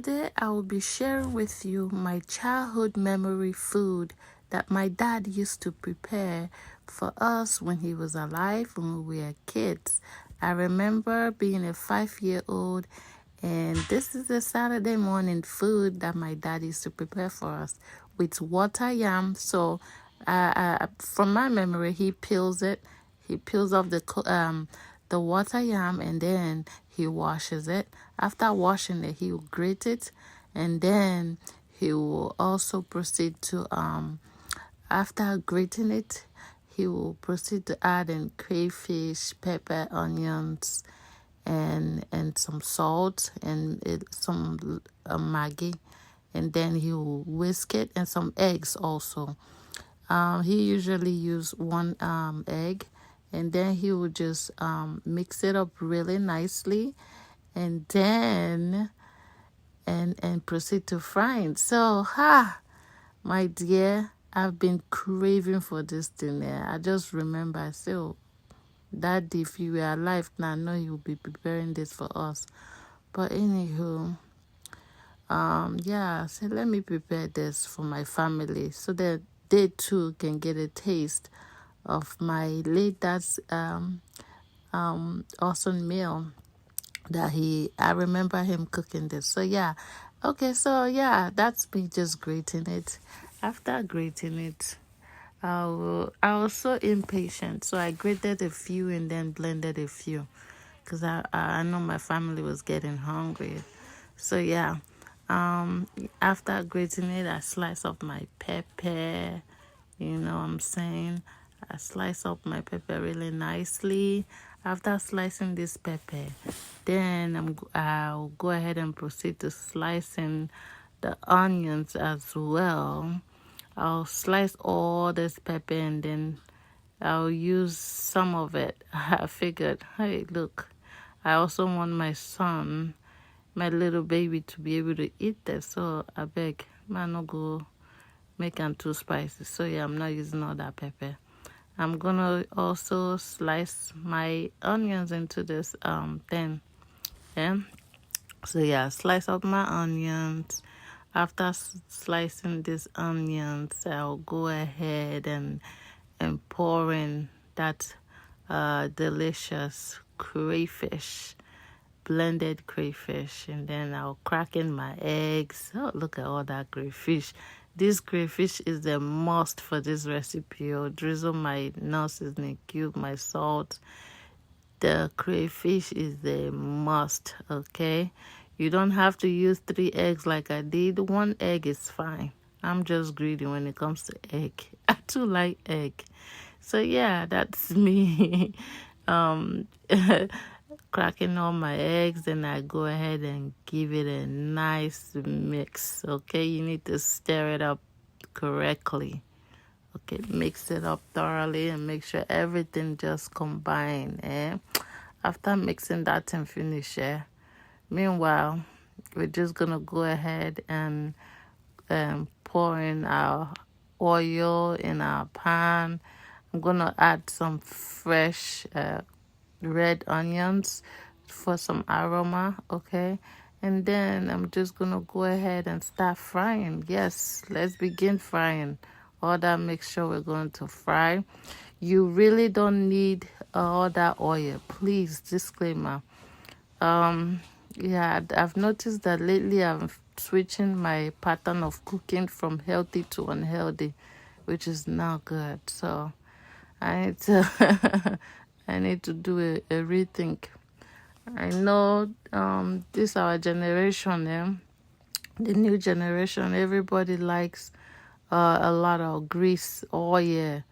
today I will be sharing with you my childhood memory food that my dad used to prepare for us when he was alive, when we were kids. I remember being a 5-year-old, and this is a Saturday morning food that my dad used to prepare for us with water yam. So, from my memory, he peels it. He peels off the water yam, and then he washes it. After washing it, he will grate it, and then he will also proceed to after grating it, he will proceed to add in crayfish, pepper, onions, and some salt and some Maggi, and then he will whisk it, and some eggs also. He usually use one egg, and then he will just mix it up really nicely, and then and proceed to frying. So, my dear, I've been craving for this thing. I just remember, I said, oh, Daddy, if you were alive now, I know you'll be preparing this for us. But anywho, yeah, so let me prepare this for my family so that they too can get a taste of my late dad's awesome meal that I remember him cooking this. So yeah, okay, so yeah, that's me just grating it. After grating it, I was so impatient, so I grated a few and then blended a few, because I know my family was getting hungry. So yeah, after grating it, I slice up my pepper. You know what I'm saying? I slice up my pepper really nicely. After slicing this pepper, then I'll go ahead and proceed to slicing the onions as well. I'll slice all this pepper, and then I'll use some of it. I figured, hey, look, I also want my son, my little baby, to be able to eat this. So I beg, man, no go make them too spicy. So yeah, I'm not using all that pepper. I'm gonna also slice my onions into this thing. Yeah. So yeah, slice up my onions. After slicing these onions, I'll go ahead and pour in that delicious crayfish, blended crayfish, and then I'll crack in my eggs. Oh, look at all that crayfish. This crayfish is the must for this recipe. I'll drizzle my non-seasoning cube, my salt. The crayfish is the must, okay? You don't have to use 3 eggs like I did. 1 egg is fine. I'm just greedy when it comes to egg. I too like egg. So yeah, that's me. um Cracking all my eggs, and I go ahead and give it a nice mix. Okay, you need to stir it up correctly. Okay, mix it up thoroughly and make sure everything just combine. After mixing that and finish, meanwhile, we're just gonna go ahead and pour in our oil in our pan. I'm gonna add some fresh red onions for some aroma, okay? And then I'm just gonna go ahead and start frying. Yes, let's begin frying all that mixture we're going to fry. You really don't need all that oil, please, disclaimer. Yeah, I've noticed that lately I'm switching my pattern of cooking from healthy to unhealthy, which is not good. So I need to I need to do a rethink. I know this our generation, the new generation, everybody likes a lot of grease, oil,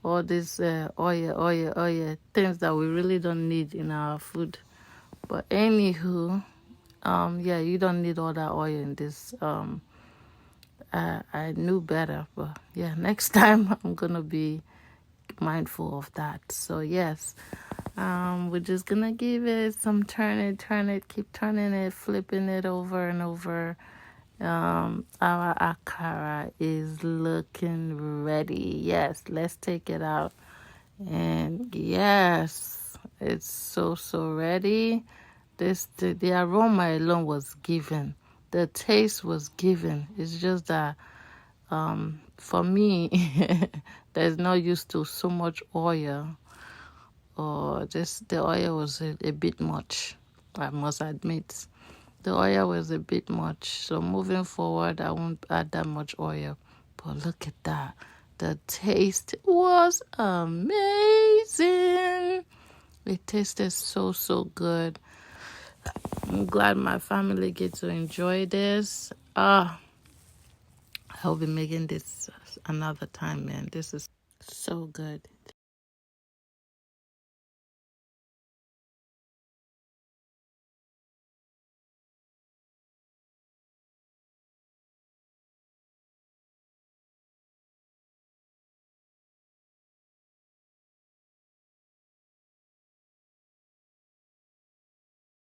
all this oil, things that we really don't need in our food. But anywho, yeah, you don't need all that oil in this. I knew better, but yeah, next time I'm gonna be mindful of that. So yes, we're just gonna give it some turn it, keep turning it, flipping it over and over. Our akara is looking ready. Yes, let's take it out. And yes, it's so ready. The aroma alone was given. the taste was given. It's just that for me, there's no used to so much oil, or just the oil was a bit much. I must admit, the oil was a bit much. So moving forward, I won't add that much oil. But look at that. The taste was amazing. It tasted so, so good. I'm glad my family get to enjoy this. I'll be making this another time, man. This is so good.